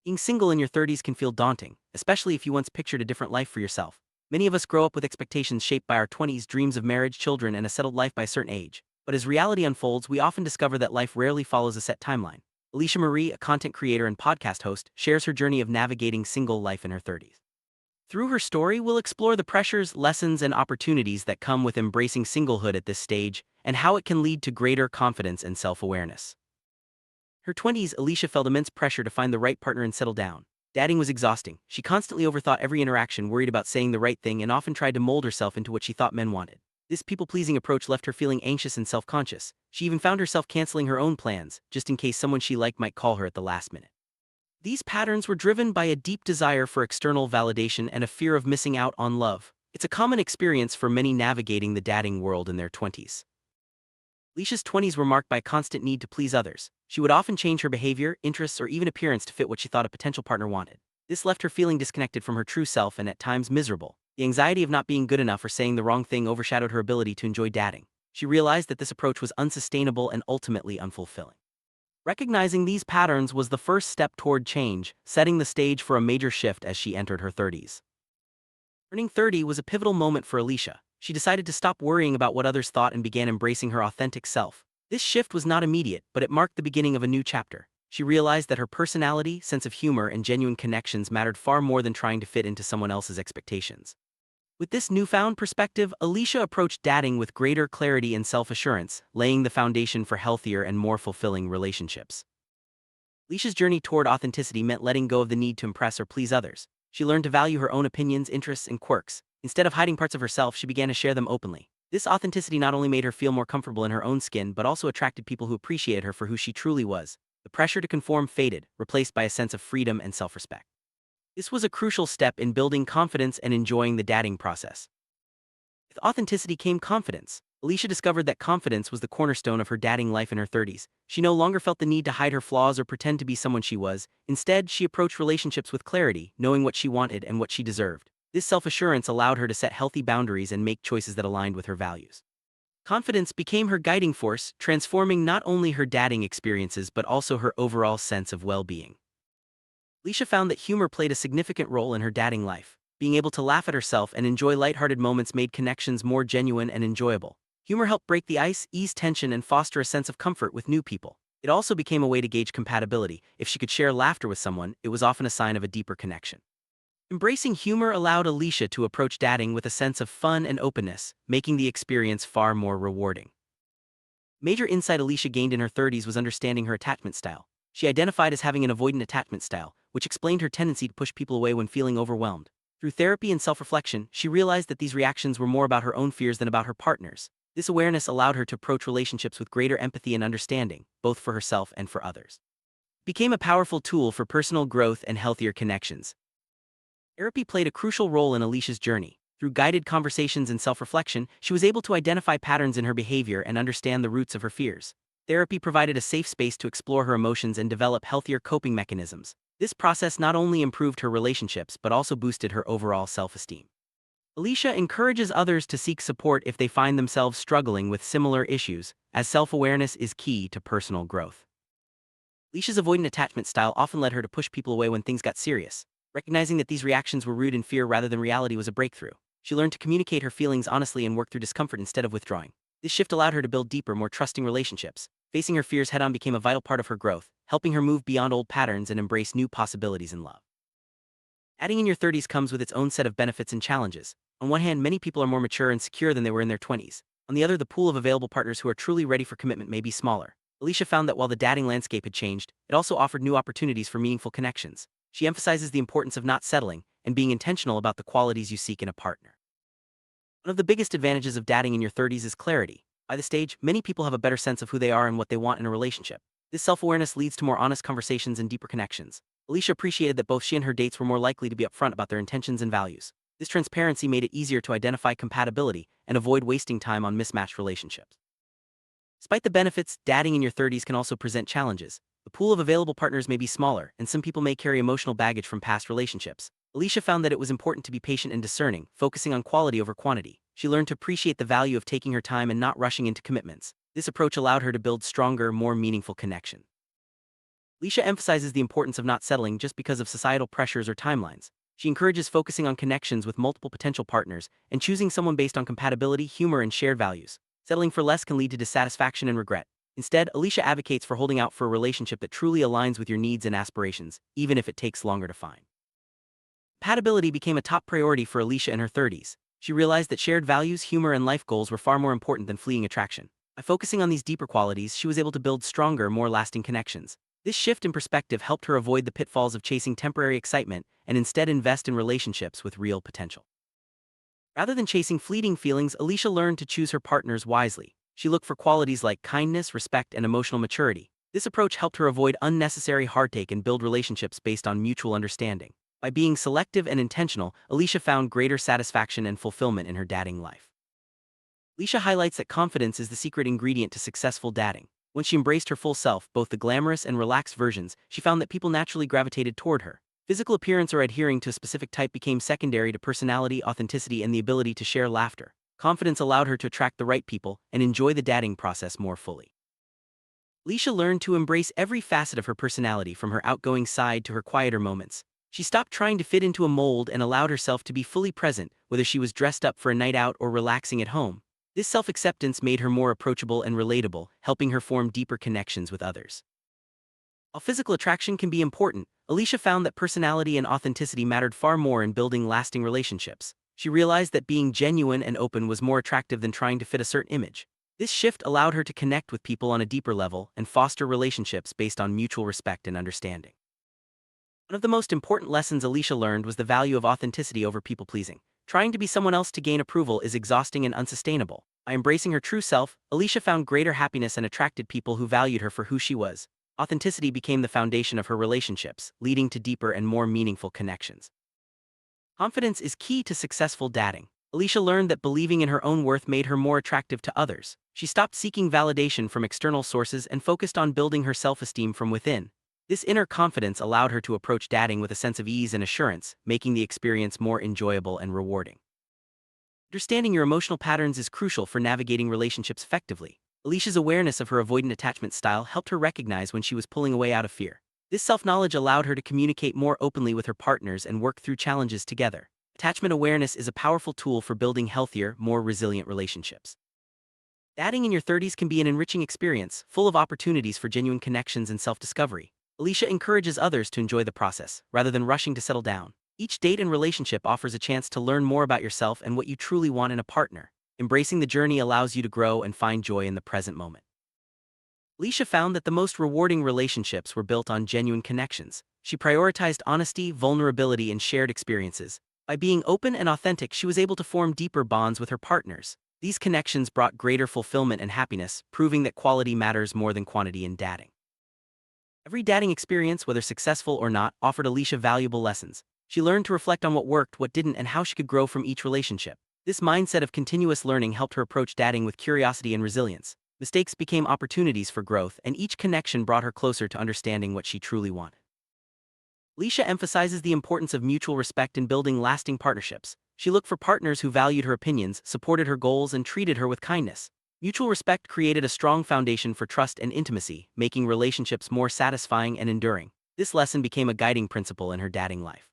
Being single in your 30s can feel daunting, especially if you once pictured a different life for yourself. Many of us grow up with expectations shaped by our 20s, dreams of marriage, children, and a settled life by a certain age. But as reality unfolds, we often discover that life rarely follows a set timeline. Alicia Marie, a content creator and podcast host, shares her journey of navigating single life in her 30s. Through her story, we'll explore the pressures, lessons, and opportunities that come with embracing singlehood at this stage, and how it can lead to greater confidence and self-awareness. Her 20s, Alicia felt immense pressure to find the right partner and settle down. Dating was exhausting. She constantly overthought every interaction, worried about saying the right thing, and often tried to mold herself into what she thought men wanted. This people-pleasing approach left her feeling anxious and self-conscious. She even found herself canceling her own plans, just in case someone she liked might call her at the last minute. These patterns were driven by a deep desire for external validation and a fear of missing out on love. It's a common experience for many navigating the dating world in their 20s. Alicia's 20s were marked by a constant need to please others. She would often change her behavior, interests, or even appearance to fit what she thought a potential partner wanted. This left her feeling disconnected from her true self and at times miserable. The anxiety of not being good enough or saying the wrong thing overshadowed her ability to enjoy dating. She realized that this approach was unsustainable and ultimately unfulfilling. Recognizing these patterns was the first step toward change, setting the stage for a major shift as she entered her 30s. Turning 30 was a pivotal moment for Alicia. She decided to stop worrying about what others thought and began embracing her authentic self. This shift was not immediate, but it marked the beginning of a new chapter. She realized that her personality, sense of humor, and genuine connections mattered far more than trying to fit into someone else's expectations. With this newfound perspective, Alicia approached dating with greater clarity and self-assurance, laying the foundation for healthier and more fulfilling relationships. Alicia's journey toward authenticity meant letting go of the need to impress or please others. She learned to value her own opinions, interests, and quirks. Instead of hiding parts of herself, she began to share them openly. This authenticity not only made her feel more comfortable in her own skin but also attracted people who appreciated her for who she truly was. The pressure to conform faded, replaced by a sense of freedom and self-respect. This was a crucial step in building confidence and enjoying the dating process. With authenticity came confidence. Alicia discovered that confidence was the cornerstone of her dating life in her 30s. She no longer felt the need to hide her flaws or pretend to be someone she was. Instead, she approached relationships with clarity, knowing what she wanted and what she deserved. This self-assurance allowed her to set healthy boundaries and make choices that aligned with her values. Confidence became her guiding force, transforming not only her dating experiences but also her overall sense of well-being. Alicia found that humor played a significant role in her dating life. Being able to laugh at herself and enjoy lighthearted moments made connections more genuine and enjoyable. Humor helped break the ice, ease tension, and foster a sense of comfort with new people. It also became a way to gauge compatibility. If she could share laughter with someone, it was often a sign of a deeper connection. Embracing humor allowed Alicia to approach dating with a sense of fun and openness, making the experience far more rewarding. Major insight Alicia gained in her 30s was understanding her attachment style. She identified as having an avoidant attachment style, which explained her tendency to push people away when feeling overwhelmed. Through therapy and self-reflection, she realized that these reactions were more about her own fears than about her partner's. This awareness allowed her to approach relationships with greater empathy and understanding, both for herself and for others. It became a powerful tool for personal growth and healthier connections. Therapy played a crucial role in Alicia's journey. Through guided conversations and self-reflection, she was able to identify patterns in her behavior and understand the roots of her fears. Therapy provided a safe space to explore her emotions and develop healthier coping mechanisms. This process not only improved her relationships but also boosted her overall self-esteem. Alicia encourages others to seek support if they find themselves struggling with similar issues, as self-awareness is key to personal growth. Alicia's avoidant attachment style often led her to push people away when things got serious. Recognizing that these reactions were rooted in fear rather than reality was a breakthrough. She learned to communicate her feelings honestly and work through discomfort instead of withdrawing. This shift allowed her to build deeper, more trusting relationships. Facing her fears head-on became a vital part of her growth, helping her move beyond old patterns and embrace new possibilities in love. Dating in your 30s comes with its own set of benefits and challenges. On one hand, many people are more mature and secure than they were in their 20s. On the other, the pool of available partners who are truly ready for commitment may be smaller. Alicia found that while the dating landscape had changed, it also offered new opportunities for meaningful connections. She emphasizes the importance of not settling and being intentional about the qualities you seek in a partner. One of the biggest advantages of dating in your 30s is clarity. By this stage, many people have a better sense of who they are and what they want in a relationship. This self-awareness leads to more honest conversations and deeper connections. Alicia appreciated that both she and her dates were more likely to be upfront about their intentions and values. This transparency made it easier to identify compatibility and avoid wasting time on mismatched relationships. Despite the benefits, dating in your 30s can also present challenges. The pool of available partners may be smaller, and some people may carry emotional baggage from past relationships. Alicia found that it was important to be patient and discerning, focusing on quality over quantity. She learned to appreciate the value of taking her time and not rushing into commitments. This approach allowed her to build stronger, more meaningful connections. Alicia emphasizes the importance of not settling just because of societal pressures or timelines. She encourages focusing on connections with multiple potential partners and choosing someone based on compatibility, humor, and shared values. Settling for less can lead to dissatisfaction and regret. Instead, Alicia advocates for holding out for a relationship that truly aligns with your needs and aspirations, even if it takes longer to find. Compatibility became a top priority for Alicia in her 30s. She realized that shared values, humor, and life goals were far more important than fleeting attraction. By focusing on these deeper qualities, she was able to build stronger, more lasting connections. This shift in perspective helped her avoid the pitfalls of chasing temporary excitement and instead invest in relationships with real potential. Rather than chasing fleeting feelings, Alicia learned to choose her partners wisely. She looked for qualities like kindness, respect, and emotional maturity. This approach helped her avoid unnecessary heartache and build relationships based on mutual understanding. By being selective and intentional, Alicia found greater satisfaction and fulfillment in her dating life. Alicia highlights that confidence is the secret ingredient to successful dating. When she embraced her full self, both the glamorous and relaxed versions, she found that people naturally gravitated toward her. Physical appearance or adhering to a specific type became secondary to personality, authenticity, and the ability to share laughter. Confidence allowed her to attract the right people and enjoy the dating process more fully. Alicia learned to embrace every facet of her personality, from her outgoing side to her quieter moments. She stopped trying to fit into a mold and allowed herself to be fully present, whether she was dressed up for a night out or relaxing at home. This self-acceptance made her more approachable and relatable, helping her form deeper connections with others. While physical attraction can be important, Alicia found that personality and authenticity mattered far more in building lasting relationships. She realized that being genuine and open was more attractive than trying to fit a certain image. This shift allowed her to connect with people on a deeper level and foster relationships based on mutual respect and understanding. One of the most important lessons Alicia learned was the value of authenticity over people-pleasing. Trying to be someone else to gain approval is exhausting and unsustainable. By embracing her true self, Alicia found greater happiness and attracted people who valued her for who she was. Authenticity became the foundation of her relationships, leading to deeper and more meaningful connections. Confidence is key to successful dating. Alicia learned that believing in her own worth made her more attractive to others. She stopped seeking validation from external sources and focused on building her self-esteem from within. This inner confidence allowed her to approach dating with a sense of ease and assurance, making the experience more enjoyable and rewarding. Understanding your emotional patterns is crucial for navigating relationships effectively. Alicia's awareness of her avoidant attachment style helped her recognize when she was pulling away out of fear. This self-knowledge allowed her to communicate more openly with her partners and work through challenges together. Attachment awareness is a powerful tool for building healthier, more resilient relationships. Dating in your 30s can be an enriching experience, full of opportunities for genuine connections and self-discovery. Alicia encourages others to enjoy the process, rather than rushing to settle down. Each date and relationship offers a chance to learn more about yourself and what you truly want in a partner. Embracing the journey allows you to grow and find joy in the present moment. Alicia found that the most rewarding relationships were built on genuine connections. She prioritized honesty, vulnerability, and shared experiences. By being open and authentic, she was able to form deeper bonds with her partners. These connections brought greater fulfillment and happiness, proving that quality matters more than quantity in dating. Every dating experience, whether successful or not, offered Alicia valuable lessons. She learned to reflect on what worked, what didn't, and how she could grow from each relationship. This mindset of continuous learning helped her approach dating with curiosity and resilience. Mistakes became opportunities for growth, and each connection brought her closer to understanding what she truly wanted. Alicia emphasizes the importance of mutual respect in building lasting partnerships. She looked for partners who valued her opinions, supported her goals, and treated her with kindness. Mutual respect created a strong foundation for trust and intimacy, making relationships more satisfying and enduring. This lesson became a guiding principle in her dating life.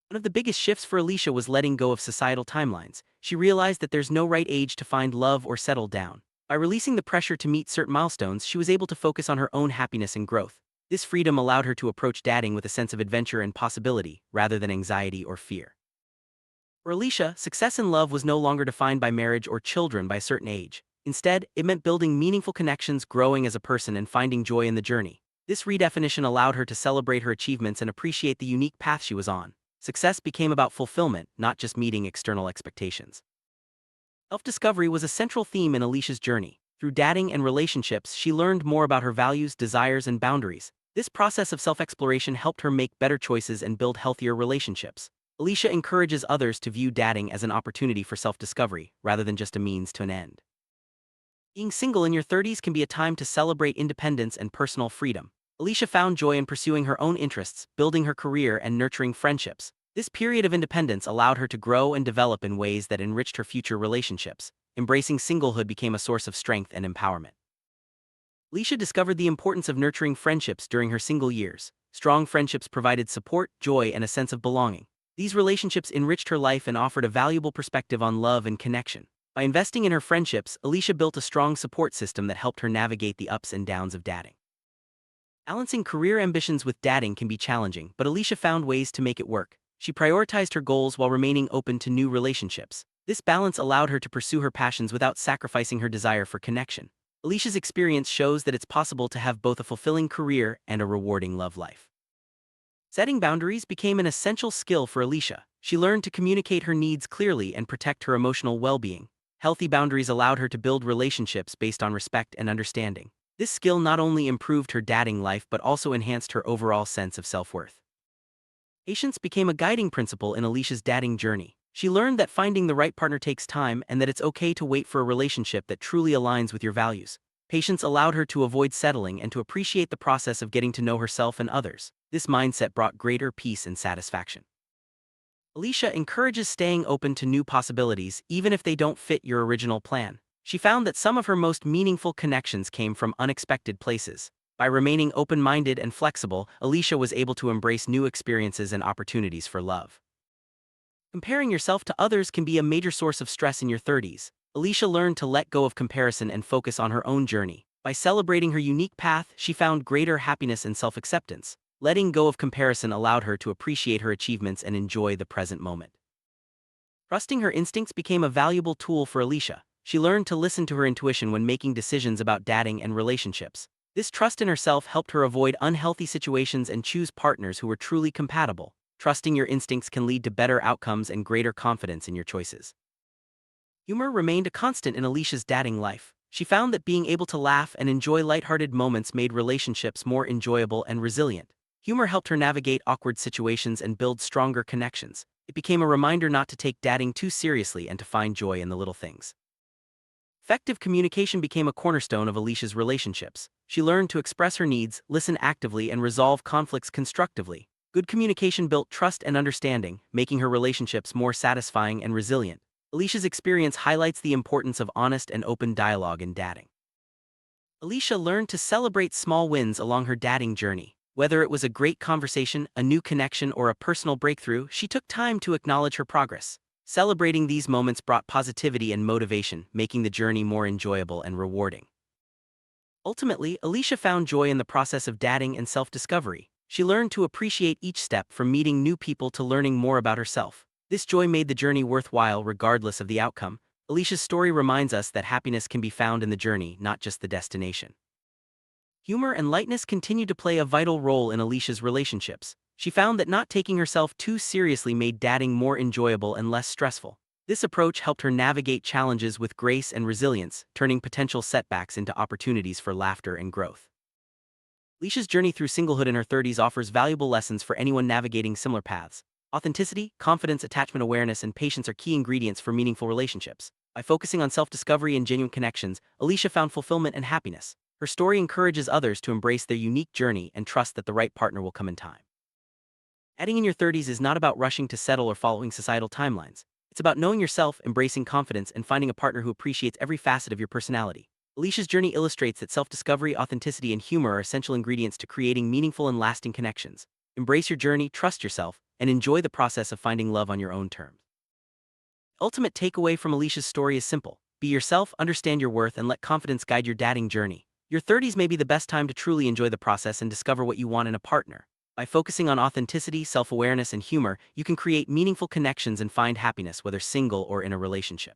One of the biggest shifts for Alicia was letting go of societal timelines. She realized that there's no right age to find love or settle down. By releasing the pressure to meet certain milestones, she was able to focus on her own happiness and growth. This freedom allowed her to approach dating with a sense of adventure and possibility, rather than anxiety or fear. For Alicia, success in love was no longer defined by marriage or children by a certain age. Instead, it meant building meaningful connections, growing as a person, and finding joy in the journey. This redefinition allowed her to celebrate her achievements and appreciate the unique path she was on. Success became about fulfillment, not just meeting external expectations. Self-discovery was a central theme in Alicia's journey. Through dating and relationships, she learned more about her values, desires, and boundaries. This process of self-exploration helped her make better choices and build healthier relationships. Alicia encourages others to view dating as an opportunity for self-discovery, rather than just a means to an end. Being single in your 30s can be a time to celebrate independence and personal freedom. Alicia found joy in pursuing her own interests, building her career, and nurturing friendships. This period of independence allowed her to grow and develop in ways that enriched her future relationships. Embracing singlehood became a source of strength and empowerment. Alicia discovered the importance of nurturing friendships during her single years. Strong friendships provided support, joy, and a sense of belonging. These relationships enriched her life and offered a valuable perspective on love and connection. By investing in her friendships, Alicia built a strong support system that helped her navigate the ups and downs of dating. Balancing career ambitions with dating can be challenging, but Alicia found ways to make it work. She prioritized her goals while remaining open to new relationships. This balance allowed her to pursue her passions without sacrificing her desire for connection. Alicia's experience shows that it's possible to have both a fulfilling career and a rewarding love life. Setting boundaries became an essential skill for Alicia. She learned to communicate her needs clearly and protect her emotional well-being. Healthy boundaries allowed her to build relationships based on respect and understanding. This skill not only improved her dating life but also enhanced her overall sense of self-worth. Patience became a guiding principle in Alicia's dating journey. She learned that finding the right partner takes time and that it's okay to wait for a relationship that truly aligns with your values. Patience allowed her to avoid settling and to appreciate the process of getting to know herself and others. This mindset brought greater peace and satisfaction. Alicia encourages staying open to new possibilities even if they don't fit your original plan. She found that some of her most meaningful connections came from unexpected places. By remaining open-minded and flexible, Alicia was able to embrace new experiences and opportunities for love. Comparing yourself to others can be a major source of stress in your 30s. Alicia learned to let go of comparison and focus on her own journey. By celebrating her unique path, she found greater happiness and self-acceptance. Letting go of comparison allowed her to appreciate her achievements and enjoy the present moment. Trusting her instincts became a valuable tool for Alicia. She learned to listen to her intuition when making decisions about dating and relationships. This trust in herself helped her avoid unhealthy situations and choose partners who were truly compatible. Trusting your instincts can lead to better outcomes and greater confidence in your choices. Humor remained a constant in Alicia's dating life. She found that being able to laugh and enjoy lighthearted moments made relationships more enjoyable and resilient. Humor helped her navigate awkward situations and build stronger connections. It became a reminder not to take dating too seriously and to find joy in the little things. Effective communication became a cornerstone of Alicia's relationships. She learned to express her needs, listen actively, and resolve conflicts constructively. Good communication built trust and understanding, making her relationships more satisfying and resilient. Alicia's experience highlights the importance of honest and open dialogue in dating. Alicia learned to celebrate small wins along her dating journey. Whether it was a great conversation, a new connection, or a personal breakthrough, she took time to acknowledge her progress. Celebrating these moments brought positivity and motivation, making the journey more enjoyable and rewarding. Ultimately, Alicia found joy in the process of dating and self-discovery. She learned to appreciate each step, from meeting new people to learning more about herself. This joy made the journey worthwhile regardless of the outcome. Alicia's story reminds us that happiness can be found in the journey, not just the destination. Humor and lightness continued to play a vital role in Alicia's relationships. She found that not taking herself too seriously made dating more enjoyable and less stressful. This approach helped her navigate challenges with grace and resilience, turning potential setbacks into opportunities for laughter and growth. Alicia's journey through singlehood in her 30s offers valuable lessons for anyone navigating similar paths. Authenticity, confidence, attachment awareness, and patience are key ingredients for meaningful relationships. By focusing on self-discovery and genuine connections, Alicia found fulfillment and happiness. Her story encourages others to embrace their unique journey and trust that the right partner will come in time. Dating in your 30s is not about rushing to settle or following societal timelines. It's about knowing yourself, embracing confidence, and finding a partner who appreciates every facet of your personality. Alicia's journey illustrates that self-discovery, authenticity, and humor are essential ingredients to creating meaningful and lasting connections. Embrace your journey, trust yourself, and enjoy the process of finding love on your own terms. The ultimate takeaway from Alicia's story is simple. Be yourself, understand your worth, and let confidence guide your dating journey. Your 30s may be the best time to truly enjoy the process and discover what you want in a partner. By focusing on authenticity, self-awareness, and humor, you can create meaningful connections and find happiness, whether single or in a relationship.